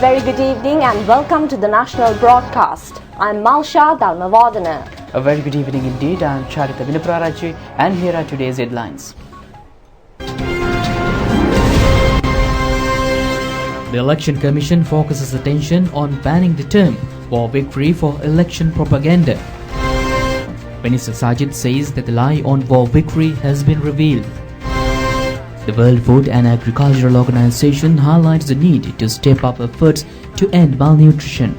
very good evening and welcome to the national broadcast. I'm Malsha Dalmavadana. A very good evening indeed. I'm Charita Vinaprarachi and here are today's headlines. The Election Commission focuses attention on banning the term war victory for election propaganda. Minister Sajid says that the lie on war victory has been revealed. The World Food and Agricultural Organization highlights the need to step up efforts to end malnutrition.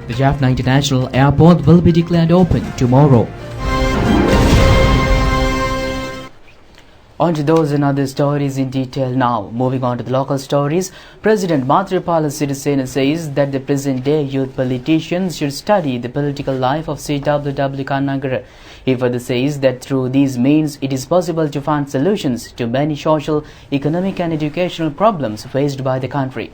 The Jaffna International Airport will be declared open tomorrow. On to those and other stories in detail now. Moving on to the local stories, President Maithripala Sirisena says that the present-day youth politicians should study the political life of CWW Kannagara. He further says that through these means it is possible to find solutions to many social, economic and educational problems faced by the country.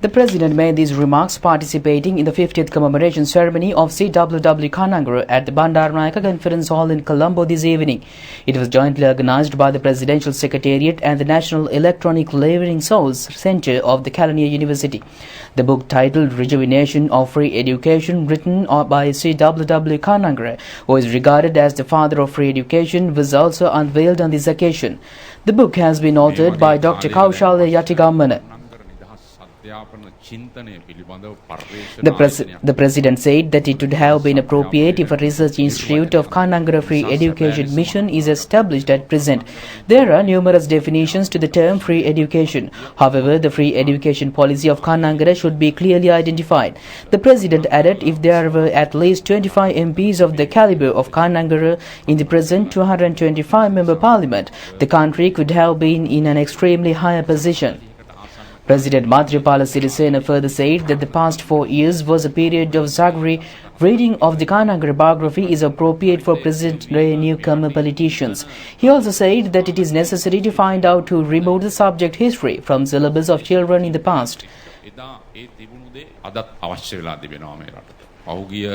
The President made these remarks participating in the 50th commemoration ceremony of CWW Kannagara at the Bandaranaike Conference Hall in Colombo this evening. It was jointly organized by the Presidential Secretariat and the National Electronic Labouring Souls Centre of the Kelaniya University. The book titled Rejuvenation of Free Education, written by CWW Kannagara, who is regarded as the father of free education, was also unveiled on this occasion. The book has been authored by Dr. Kaushalya Yatigammana. The President said that it would have been appropriate if a research institute of Kannagara Free Education Mission is established at present. There are numerous definitions to the term free education. However, the free education policy of Kannagara should be clearly identified. The President added if there were at least 25 MPs of the caliber of Kannagara in the present 225-member parliament, the country could have been in an extremely higher position. President Maithripala Sirisena further said that the past 4 years was a period of Zagri. Reading of the Kannagara biography is appropriate for present-day newcomer politicians. He also said that it is necessary to find out who removed the subject history from syllabus of children in the past. පහුගිය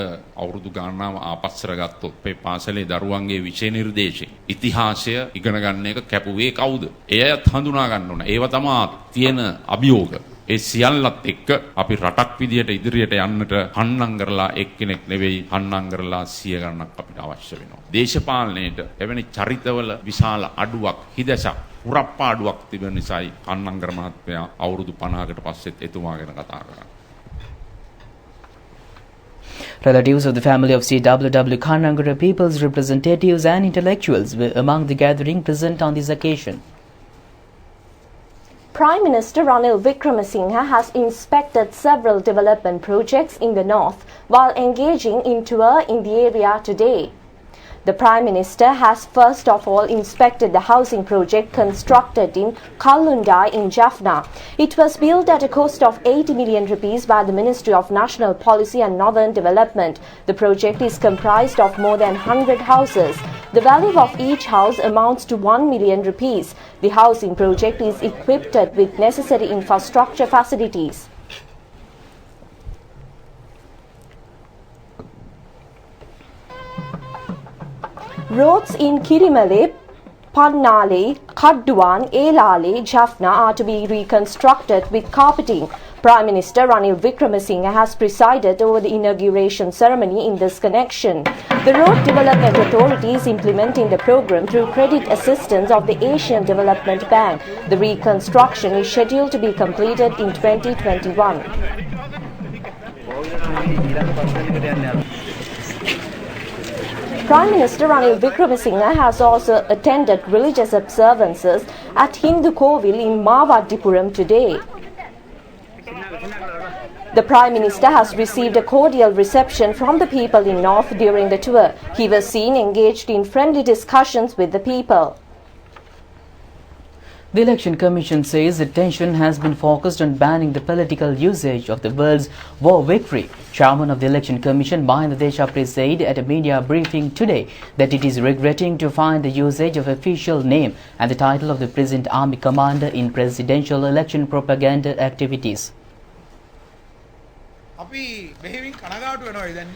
අවුරුදු ගණනාව ආපස්සට ගත්තොත් මේ පාසලේ දරුවන්ගේ විෂය නිර්දේශය ඉතිහාසය ඉගෙන ගන්න එක කැපුවේ කවුද? එයත් හඳුනා ගන්න ඕන. ඒව තමයි තියෙන අභියෝග. ඒ සියල්ලත් එක්ක අපි රටක් විදියට ඉදිරියට යන්නට හන්නම් කරලා එක්කෙනෙක් නෙවෙයි හන්නම් කරලා 100 ගණනක් අපිට අවශ්‍ය වෙනවා. දේශපාලනයේට එවැනි චරිතවල විශාල අඩුවක් හිදසක් පුරප්පාඩුවක් තිබෙන නිසායි හන්නම්කර මහත්මයා අවුරුදු 50කට පස්සෙත් එතුමා ගැන කතා කරන්නේ. Relatives of the family of CWW Kannagara, people's representatives and intellectuals were among the gathering present on this occasion. Prime Minister Ranil Wickremesinghe has inspected several development projects in the north while engaging in tour in the area today. The Prime Minister has first of all inspected the housing project constructed in Kallundai in Jaffna. It was built at a cost of 80 million rupees by the Ministry of National Policy and Northern Development. The project is comprised of more than 100 houses. The value of each house amounts to 1 million rupees. The housing project is equipped with necessary infrastructure facilities. Roads in Kirimale, Pannale, Kadduwan, Elale, Jaffna are to be reconstructed with carpeting. Prime Minister Ranil Wickremesinghe has presided over the inauguration ceremony in this connection. The Road Development Authority is implementing the program through credit assistance of the Asian Development Bank. The reconstruction is scheduled to be completed in 2021. Prime Minister Ranil Wickremesinghe has also attended religious observances at Hindu Kovil in Mavadipuram today. The Prime Minister has received a cordial reception from the people in North during the tour. He was seen engaged in friendly discussions with the people. The Election Commission says attention has been focused on banning the political usage of the words war victory. Chairman of the Election Commission, Mahinda Deshapre, said at a media briefing today that it is regretting to find the usage of official name and the title of the present army commander in presidential election propaganda activities. අපි මෙහෙවින් කනගාටු වෙනවා. දැන්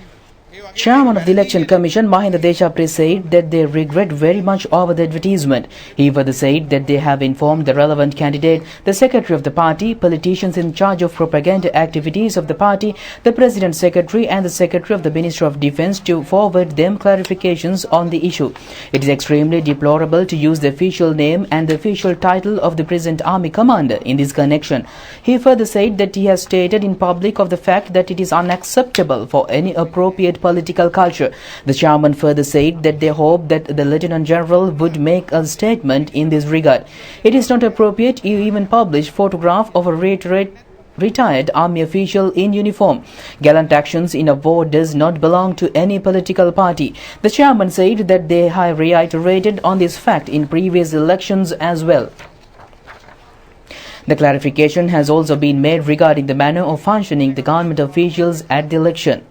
Chairman of the Election Commission Mahinda Deshapri said that they regret very much over the advertisement. He further said that they have informed the relevant candidate, the secretary of the party, politicians in charge of propaganda activities of the party, the president secretary and the secretary of the Ministry of Defence to forward them clarifications on the issue. It is extremely deplorable to use the official name and the official title of the present army commander in this connection. He further said that he has stated in public of the fact that it is unacceptable for any appropriate political culture. The chairman further said that they hope that the Lieutenant General would make a statement in this regard. It is not appropriate to even publish photograph of a retired army official in uniform. Gallant actions in a war does not belong to any political party. The chairman said that they have reiterated on this fact in previous elections as well. The clarification has also been made regarding the manner of functioning the government officials at the election.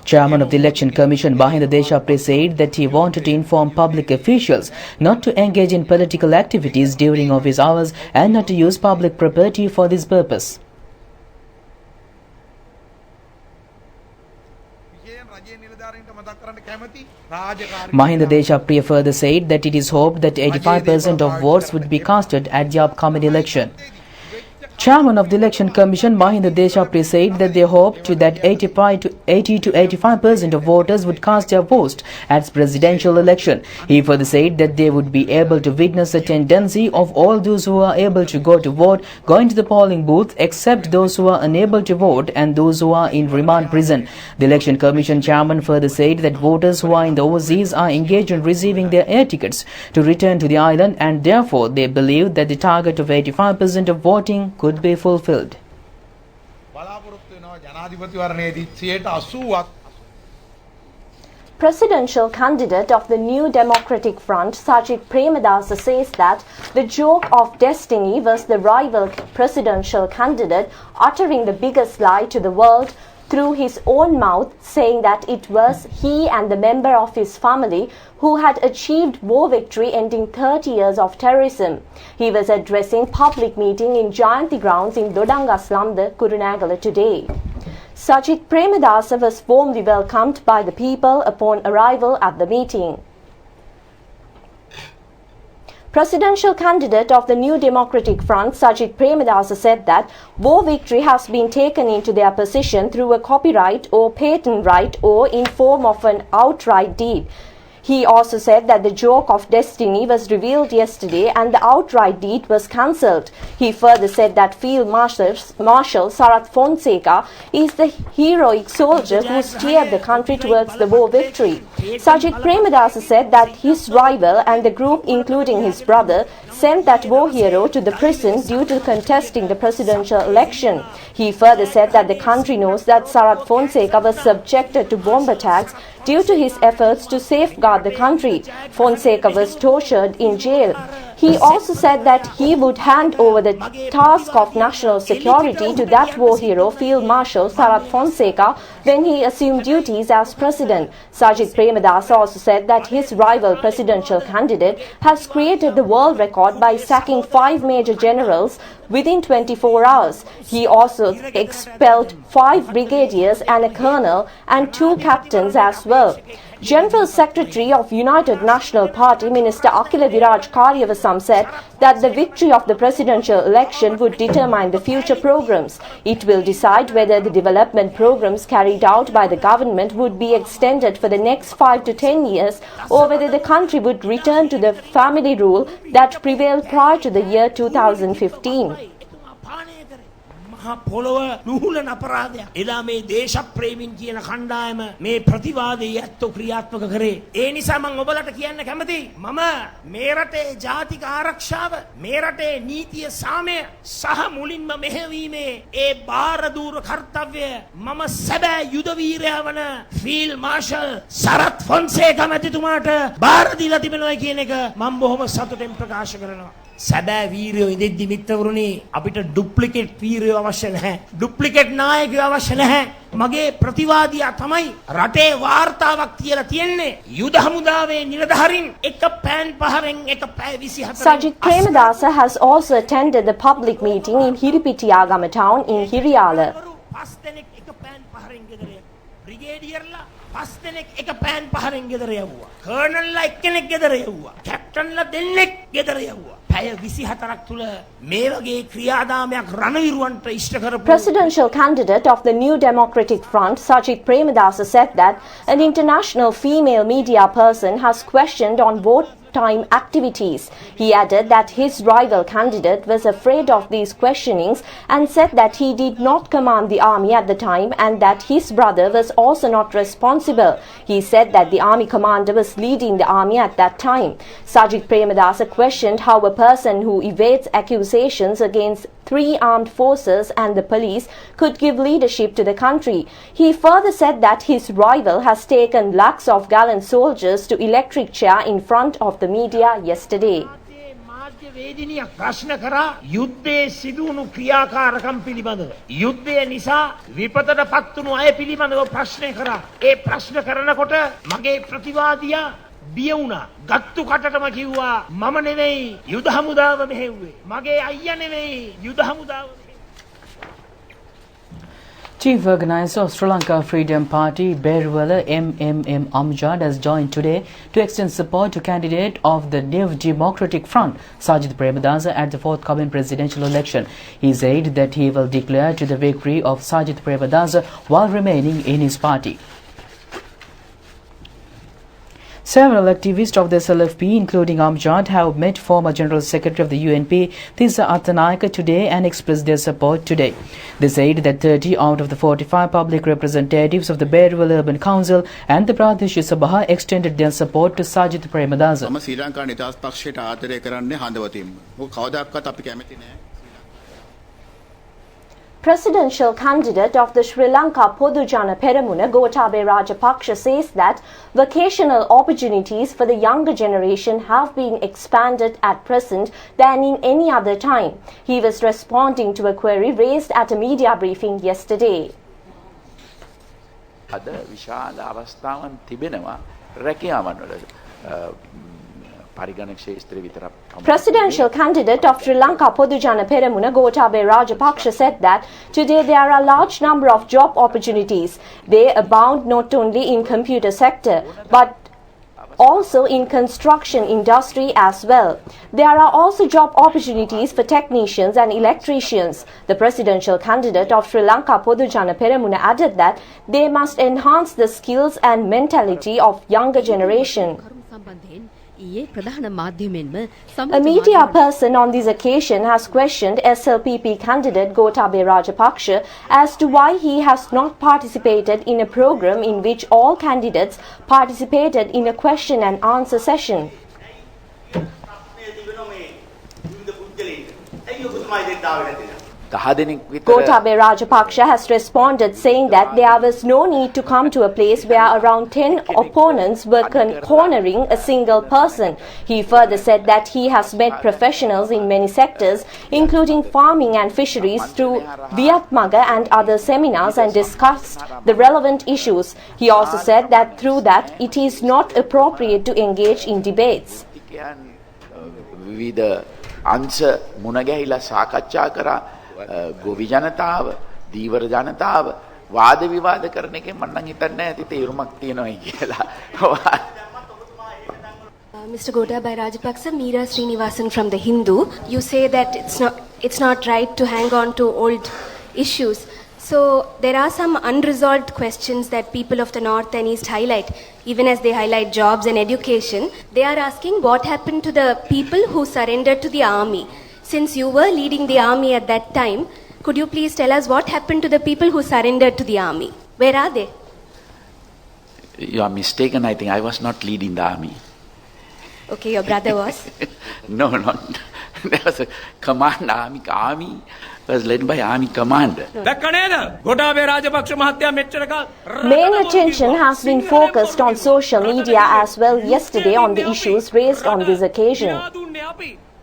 Chairman of the Election Commission Mahinda Deshapri said that he wanted to inform public officials not to engage in political activities during office hours and not to use public property for this purpose. Mahinda Deshapri further said that it is hoped that 85% of votes would be casted at the upcoming election. Chairman of the Election Commission Mahinda Deshapri said that they hope that 80 to 85% of voters would cast their votes at the presidential election. He further said that they would be able to witness a tendency of all those who are able to go to vote going to the polling booth except those who are unable to vote and those who are in remand prison. The Election Commission chairman further said that voters who are in the overseas are engaged in receiving their air tickets to return to the island and therefore they believe that the target of 85% of voting could be fulfilled. Presidential candidate of the New Democratic Front, Sajid Premadasa, says that the joke of destiny was the rival presidential candidate uttering the biggest lie to the world through his own mouth, saying that it was he and the member of his family who had achieved war victory ending 30 years of terrorism. He was addressing public meeting in Jayanti grounds in Dodanga Slumda, Kurunagala today. Sajid Premadasa was warmly welcomed by the people upon arrival at the meeting. Presidential candidate of the New Democratic Front, Sajid Premadasa, said that war victory has been taken into their possession through a copyright or patent right or in form of an outright deed. He also said that the joke of destiny was revealed yesterday and the outright deed was cancelled. He further said that Field Marshal Sarath Fonseca is the heroic soldier who steered the country towards the war victory. Sajid Premadasa said that his rival and the group, including his brother, sent that war hero to the prison due to contesting the presidential election. He further said that the country knows that Sarath Fonseca was subjected to bomb attacks due to his efforts to safeguard the country. Fonseca was tortured in jail. He also said that he would hand over the task of national security to that war hero, Field Marshal Sarath Fonseca, when he assumed duties as president. Sajid Premadasa also said that his rival presidential candidate has created the world record by sacking 5 major generals within 24 hours. He also expelled 5 brigadiers and a colonel and 2 captains as well. General Secretary of United National Party, Minister Akila Viraj Karyavasam, said that the victory of the presidential election would determine the future programs. It will decide whether the development programs carried out by the government would be extended for the next 5 to 10 years or whether the country would return to the family rule that prevailed prior to the year 2015. පොළොව නුහුලන අපරාධයක්. එදා මේ දේශප්‍රේමීන් කියන කණ්ඩායම මේ ප්‍රතිවාදයේ ඇත්තෝ ක්‍රියාත්මක කරේ. ඒ නිසා මම ඔබලට කියන්න කැමතියි. මම මේ රටේ ජාතික ආරක්ෂාව, මේ රටේ නීතිය සාමය සහ මුලින්ම මෙහෙවීමේ ඒ බාරදූර කර්තව්‍ය මම සැබෑ යුද වීරයා වන ෆීල්ඩ් මාර්ෂල් සරත් ෆොන්සේකා මැතිතුමාට බාර දීලා තිබෙනවා කියන එක මම බොහොම සතුටෙන් ප්‍රකාශ කරනවා. සැබෑ වීරයෝ ඉඳෙද්දි මිත්‍රවරුනි අපිට ඩුප්ලිකේට් වීරයෝ අවශ්‍ය නැහැ. ඩුප්ලිකේට් නායකයෝ අවශ්‍ය නැහැ. මගේ ප්‍රතිවාදියා තමයි රටේ වාර්තාවක් තියලා තියෙන්නේ යුද හමුදාවේ නිලධාරීන් එක පෑන් පහරෙන් එක පැය 24 Sajid Premadasa has also attended the public meeting in Hiripitiyagama town in Hiriyala. පස් දෙනෙක් එක පෑන් පහරෙන් ගෙදර යනවා. බ්‍රිගේඩියර්ලා පස් දෙනෙක් එක පෑන් පහරෙන් ගෙදර යවුවා. කර්නල්ලා එක්කෙනෙක් ගෙදර යවුවා. කැප්ටන්ලා දෙන්නෙක් ගෙදර යවුවා. පැය 24ක් තුල මේ වගේ ක්‍රියාදාමයක් රණවිරුවන්ට ඉෂ්ට කරපු Presidential candidate of the New Democratic Front, Sajid Premadasa, said that an international female media person has questioned on vote time activities. He added that his rival candidate was afraid of these questionings and said that he did not command the army at the time and that his brother was also not responsible. He said that the army commander was leading the army at that time. Sajid Premadasa questioned how a person who evades accusations against three armed forces and the police could give leadership to the country. He further said that his rival has taken lakhs of gallant soldiers to electric chair in front of the media yesterday. වේදිනියක් ප්‍රශ්න කරා යුද්ධයේ සිදුවුණු ක්‍රියාකාරකම් පිළිබඳව යුද්ධය නිසා විපතට පත්වුණු අය පිළිබඳව ප්‍රශ්න කරා ඒ ප්‍රශ්න කරනකොට මගේ ප්‍රතිවාදියා බිය වුණා ගත්තු කටටම කිව්වා මම නෙවෙයි යුද හමුදාව මෙහෙව්වේ මගේ අයියා නෙවෙයි යුද හමුදාව Chief Organizer of Sri Lanka Freedom Party, Beruwala MMM Amjad, has joined today to extend support to candidate of the New Democratic Front, Sajid Premadasa, at the forthcoming presidential election. He said that he will declare to the victory of Sajid Premadasa while remaining in his party. Several activists of the SLFP, including Amjad, have met former General Secretary of the UNP, Tissa Attanayaka, today and expressed their support today. They said that 30 out of the 45 public representatives of the Beruwala Urban Council and the Pradesh Sabha extended their support to Sajid Premadasa. ශ්‍රී ලංකා නිදහස් පක්ෂයට ආදරය කරන්නේ හඳවතින්ම. මොකද කවදාකවත් අපි කැමති නෑ. Presidential candidate of the Sri Lanka Podujana Peramuna, Gotabaya Rajapaksa, says that vocational opportunities for the younger generation have been expanded at present than in any other time. He was responding to a query raised at a media briefing yesterday. අද විශාල අවස්ථාවන් තිබෙනවා රැකියාවන් වල පරිගණක ක්ෂේත්‍රය විතරක්. Presidential candidate of Sri Lanka Podujana Peramuna, Gotabaya Rajapaksa, said that today there are a large number of job opportunities. They abound not only in computer sector but also in construction industry as well. There are also job opportunities for technicians and electricians. The presidential candidate of Sri Lanka Podujana Peramuna added that they must enhance the skills and mentality of younger generation. A media person on this occasion has questioned SLPP candidate Gotabaya Rajapaksa as to why he has not participated in a program in which all candidates participated in a question and answer session. Gotabaya Rajapaksa has responded saying that there was no need to come to a place where around 10 opponents were cornering a single person. He further said that he has met professionals in many sectors, including farming and fisheries, through Viatmaga and other seminars and discussed the relevant issues. He also said that through that it is not appropriate to engage in debates. අංශ මුණ ගැහිලා සාකච්ඡා කරා ගොවි ජනතාව දීවර ජනතාව වාද විවාද කරන එකෙන් මම නම් හිතන්නේ ඇති තීරුමක් තියෙනවායි කියලා. Mr. Gotabaya Rajapaksa, Meera Srinivasan from The Hindu. You say that it's not right to hang on to old issues. So there are some unresolved questions that people of the North and East highlight, even as they highlight jobs and education. They are asking what happened to the people who surrendered to the army. Since you were leading the army at that time, could you please tell us what happened to the people who surrendered to the army? Where are they? You are mistaken. I think I was not leading the army. Okay, your brother was? No, not. There was a command army. Army was led by army commander. Main attention has been focused on social media as well yesterday on the issues raised on this occasion.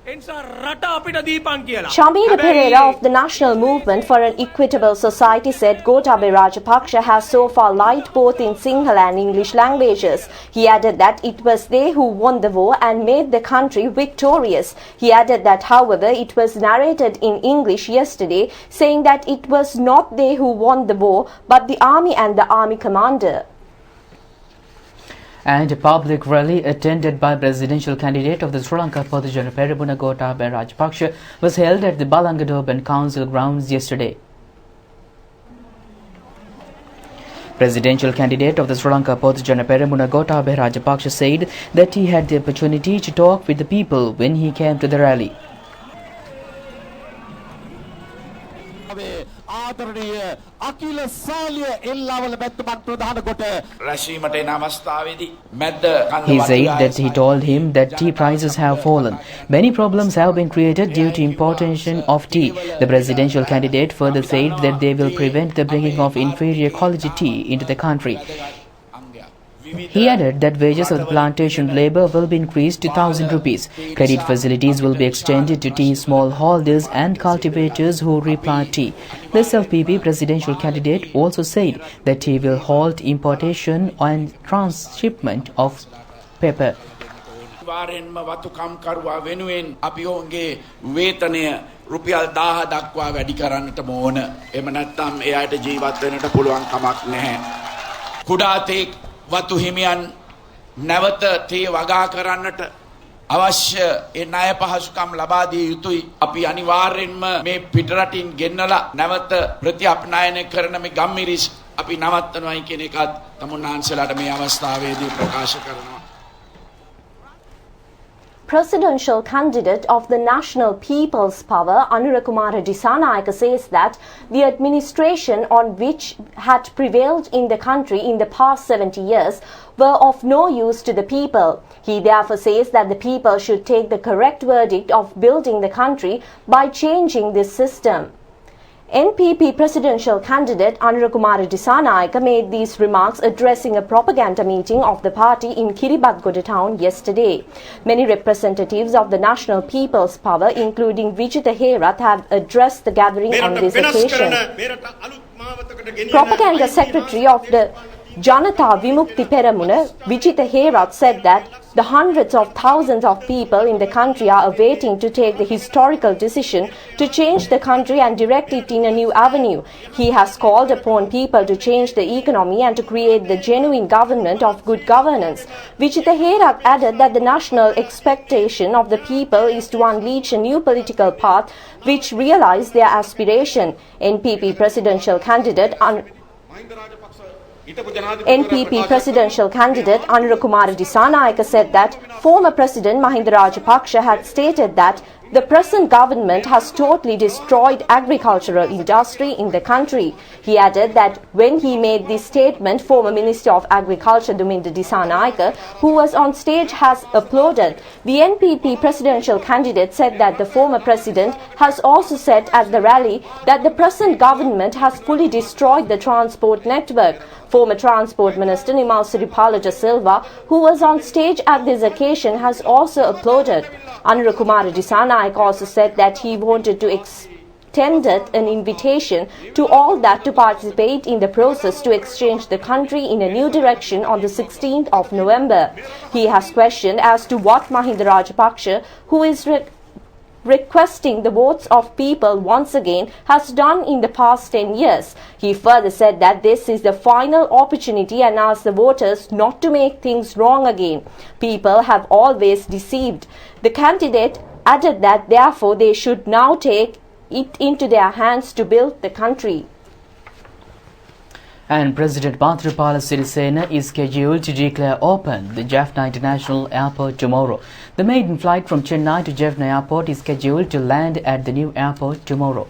Shamila Pereira of the National Movement for an Equitable Society said Gotabaya Rajapaksa has so far lied both in Sinhala and English languages. He added that it was they who won the war and made the country victorious. He added that, however, it was narrated in English yesterday, saying that it was not they who won the war, but the army and the army commander. And a public rally attended by presidential candidate of the Sri Lanka Pothujawa Peramuna Gotabaya Rajapaksa was held at the Balangad Urban Council grounds yesterday. Presidential candidate of the Sri Lanka Pothujawa Peramuna Gotabaya Rajapaksa said that he had the opportunity to talk with the people when he came to the rally. He said that he told him that tea prices have fallen. Many problems have been created due to importation of tea. The presidential candidate further said that they will prevent the bringing of inferior quality tea into the country. He added that wages of the plantation labour will be increased to 1,000 rupees. Credit facilities will be extended to tea smallholders and cultivators who replant tea. The SLPP presidential candidate also said that he will halt importation and transshipment of pepper. රුපියල් 1000 දක්වා වැඩි කරන්නට ඕන. එහෙම නැත්නම් ඒ අයට ජීවත් වෙන්නට පුළුවන් කමක් නැහැ. කුඩා තේ වතු හිමියන් නැවත තේ වගා කරන්නට අවශ්‍ය ඒ ණය පහසුකම් ලබා දිය යුතුයි. අපි අනිවාර්යෙන්ම මේ පිටරටින් ගෙන්නලා නැවත ප්‍රතිඅප්නායනය කරන මේ ගම්මිරිස් අපි නවත්තනවායි කියන එකත් තමුන්නාන්සලාට මේ අවස්ථාවේදී ප්‍රකාශ කරනවා. Presidential candidate of the National People's Power, Anurakumara Dissanayaka, says that the administration on which had prevailed in the country in the past 70 years were of no use to the people. He therefore says that the people should take the correct verdict of building the country by changing this system. NPP presidential candidate Anurakumara Dissanayaka made these remarks addressing a propaganda meeting of the party in Kiribati town yesterday. Many representatives of the National People's Power, including Vijitha Herath, have addressed the gathering on this occasion. Propaganda secretary of the Janata Vimukti Peramuna, Vijitha Herath, said that the hundreds of thousands of people in the country are awaiting to take the historical decision to change the country and direct it in a new avenue. He has called upon people to change the economy and to create the genuine government of good governance. Vijitha Herath added that the national expectation of the people is to unleash a new political path which realize their aspiration. NPP presidential candidate Anurakumara Dissanayaka said that former President Mahinda Rajapaksa had stated that the present government has totally destroyed agricultural industry in the country. He added that when he made this statement, former Minister of Agriculture Duminda Dissanayaka, who was on stage, has applauded. The NPP presidential candidate said that the former president has also said at the rally that the present government has fully destroyed the transport network. Former Transport Minister Nimal Siripala de Silva, who was on stage at this occasion, has also applauded. Anurakumara Dissanayaka also said that he wanted to extend an invitation to all that to participate in the process to exchange the country in a new direction on the 16th of November. He has questioned as to what Mahinda Rajapaksa, who is requesting the votes of people once again, has done in the past 10 years. He further said that this is the final opportunity and asked the voters not to make things wrong again. People have always deceived. The candidate added that therefore they should now take it into their hands to build the country. And President Maithripala Sirisena is scheduled to declare open the Jaffna International Airport tomorrow. The maiden flight from Chennai to Jaffna Airport is scheduled to land at the new airport tomorrow.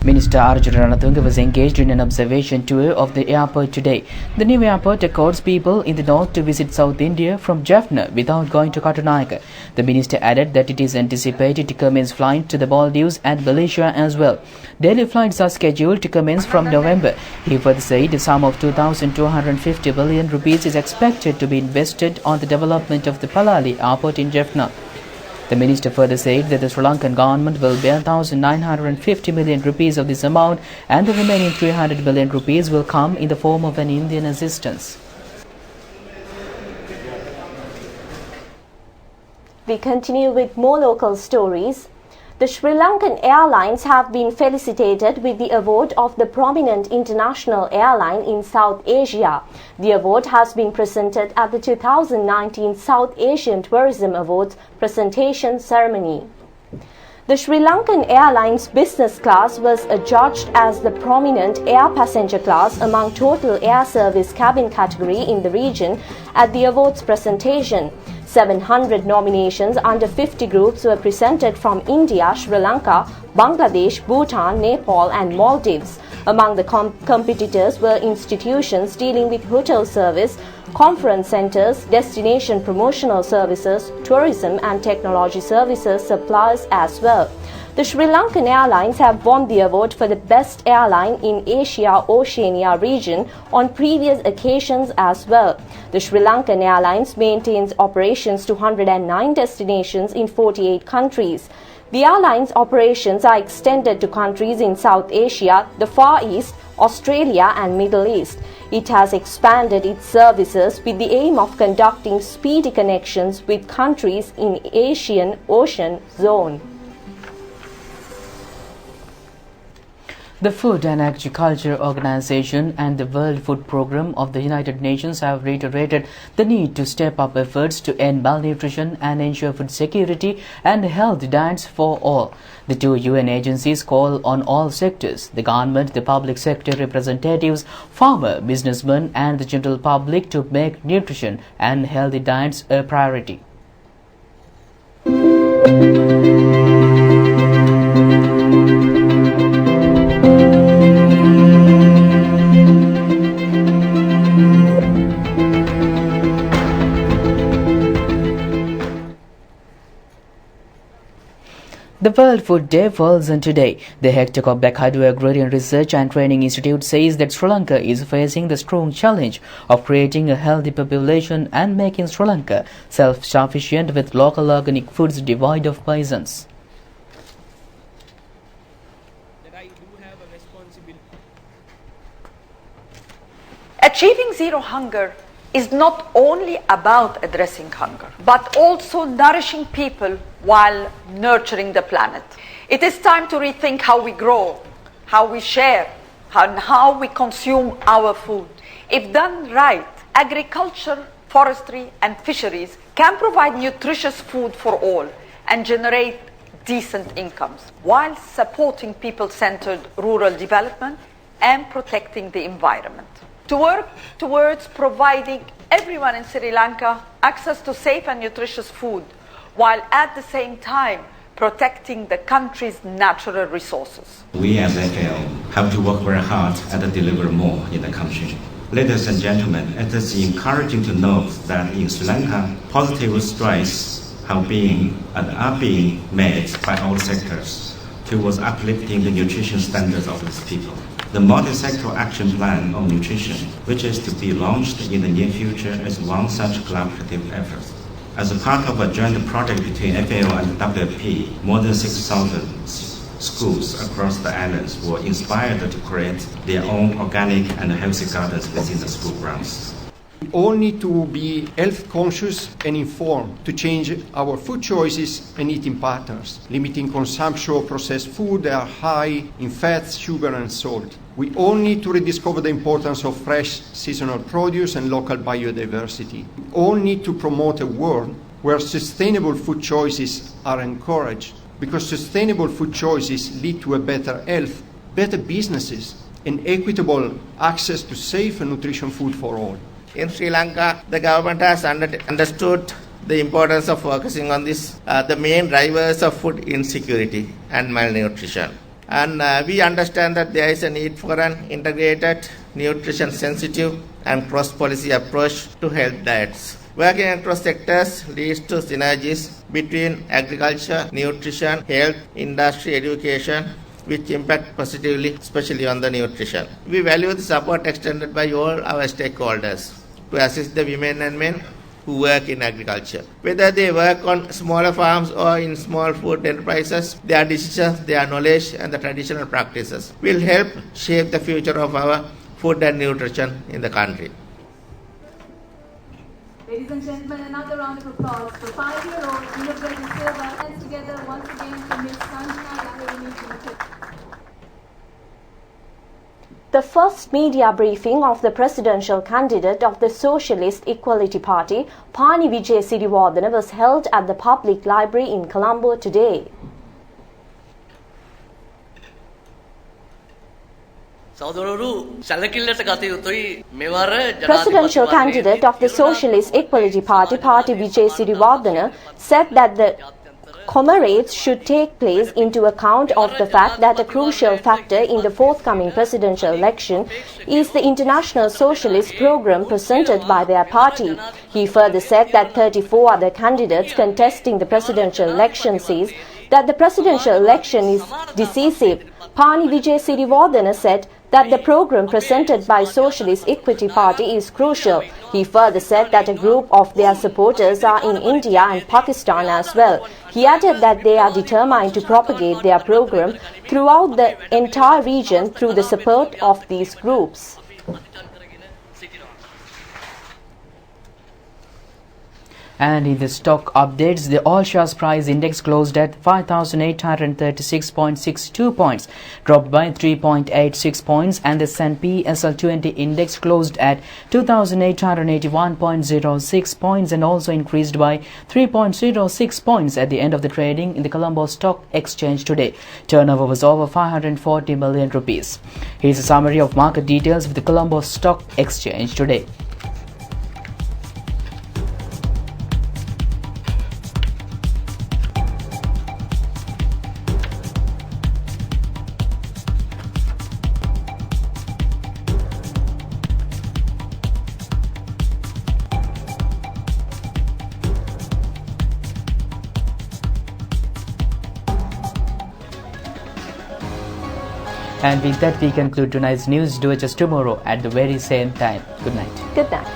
Minister Arjuna Ranatunga was engaged in an observation tour of the airport today. The new airport accords people in the north to visit South India from Jaffna without going to Katunayaka. The minister added that it is anticipated to commence flights to the Maldives and Malaysia as well. Daily flights are scheduled to commence from November. He further said a sum of 2,250 billion rupees is expected to be invested on the development of the Palali airport in Jaffna. The minister further said that the Sri Lankan government will bear 1,950 million rupees of this amount and the remaining 300 billion rupees will come in the form of an Indian assistance. We continue with more local stories. The Sri Lankan Airlines have been felicitated with the award of the prominent international airline in South Asia. The award has been presented at the 2019 South Asian Tourism Awards presentation ceremony. The Sri Lankan Airlines business class was adjudged as the prominent air passenger class among total air service cabin category in the region at the awards presentation. 700 nominations under 50 groups were presented from India, Sri Lanka, Bangladesh, Bhutan, Nepal and Maldives. Among the competitors were institutions dealing with hotel service, conference centers, destination promotional services, tourism and technology services suppliers as well. The Sri Lankan Airlines have won the award for the best airline in Asia-Oceania region on previous occasions as well. The Sri Lankan Airlines maintains operations to 109 destinations in 48 countries. The airline's operations are extended to countries in South Asia, the Far East, Australia and Middle East. It has expanded its services with the aim of conducting speedy connections with countries in Asian Ocean zone. The Food and Agriculture Organization and the World Food Programme of the United Nations have reiterated the need to step up efforts to end malnutrition and ensure food security and healthy diets for all. The two UN agencies call on all sectors, the government, the public sector representatives, farmer, businessmen and the general public to make nutrition and healthy diets a priority. The World Food Day falls on today. The Hector Bakadu Agrarian Research and Training Institute says that Sri Lanka is facing the strong challenge of creating a healthy population and making Sri Lanka self-sufficient with local organic foods devoid of poisons. Achieving zero hunger is not only about addressing hunger, but also nourishing people while nurturing the planet. It is time to rethink how we grow, how we share, and how we consume our food. If done right, agriculture, forestry, and fisheries can provide nutritious food for all and generate decent incomes while supporting people-centered rural development and protecting the environment. To work towards providing everyone in Sri Lanka access to safe and nutritious food, while at the same time protecting the country's natural resources. We as FAO have to work very hard and deliver more in the country. Ladies and gentlemen, it is encouraging to note that in Sri Lanka, positive strides have been and are being made by all sectors towards uplifting the nutrition standards of its people. The multi-sectoral action plan on nutrition, which is to be launched in the near future, is one such collaborative effort. As a part of a joint project between FAO and WFP, more than 6,000 schools across the islands were inspired to create their own organic and healthy gardens within the school grounds. We all need to be health conscious and informed to change our food choices and eating patterns. Limiting consumption of processed food that are high in fats, sugar and salt. We all need to rediscover the importance of fresh seasonal produce and local biodiversity. We all need to promote a world where sustainable food choices are encouraged, because sustainable food choices lead to a better health, better businesses and equitable access to safe and nutritious food for all. In Sri Lanka, the government has understood the importance of focusing on this, the main drivers of food insecurity and malnutrition. And we understand that there is a need for an integrated, nutrition sensitive and cross-policy approach to health diets. Working across sectors leads to synergies between agriculture, nutrition, health, industry, education, which impact positively, especially on the nutrition. We value the support extended by all our stakeholders to assist the women and men who work in agriculture. Whether they work on smaller farms or in small food enterprises, their decisions, their knowledge and the traditional practices will help shape the future of our food and nutrition in the country. Ladies and gentlemen, another round of applause for 5-year-old Rupavahini Silva. Hands together once again for Ms. Sanjana Rupavahini. The first media briefing of the presidential candidate of the Socialist Equality Party, Pani Vijay Siriwardana, was held at the Public Library in Colombo today. Presidential candidate of the Socialist Equality Party, Pani Vijay Siriwardana, said that the comrades should take place into account of the fact that a crucial factor in the forthcoming presidential election is the international socialist program presented by their party. He further said that 34 other candidates contesting the presidential election says that the presidential election is decisive. Pani Vijay Siriwardana said that the program presented by Socialist Equity Party is crucial. He further said that a group of their supporters are in India and Pakistan as well. He added that they are determined to propagate their program throughout the entire region through the support of these groups. And in the stock updates, the all shares price index closed at 5,836.62 points, dropped by 3.86 points, and the S&P SL20 index closed at 2,881.06 points and also increased by 3.06 points at the end of the trading in the Colombo Stock Exchange today. Turnover was over 540 million rupees. Here's a summary of market details of the Colombo Stock Exchange today. And with that, we conclude tonight's news. Do it just tomorrow at the very same time. Good night. Good night.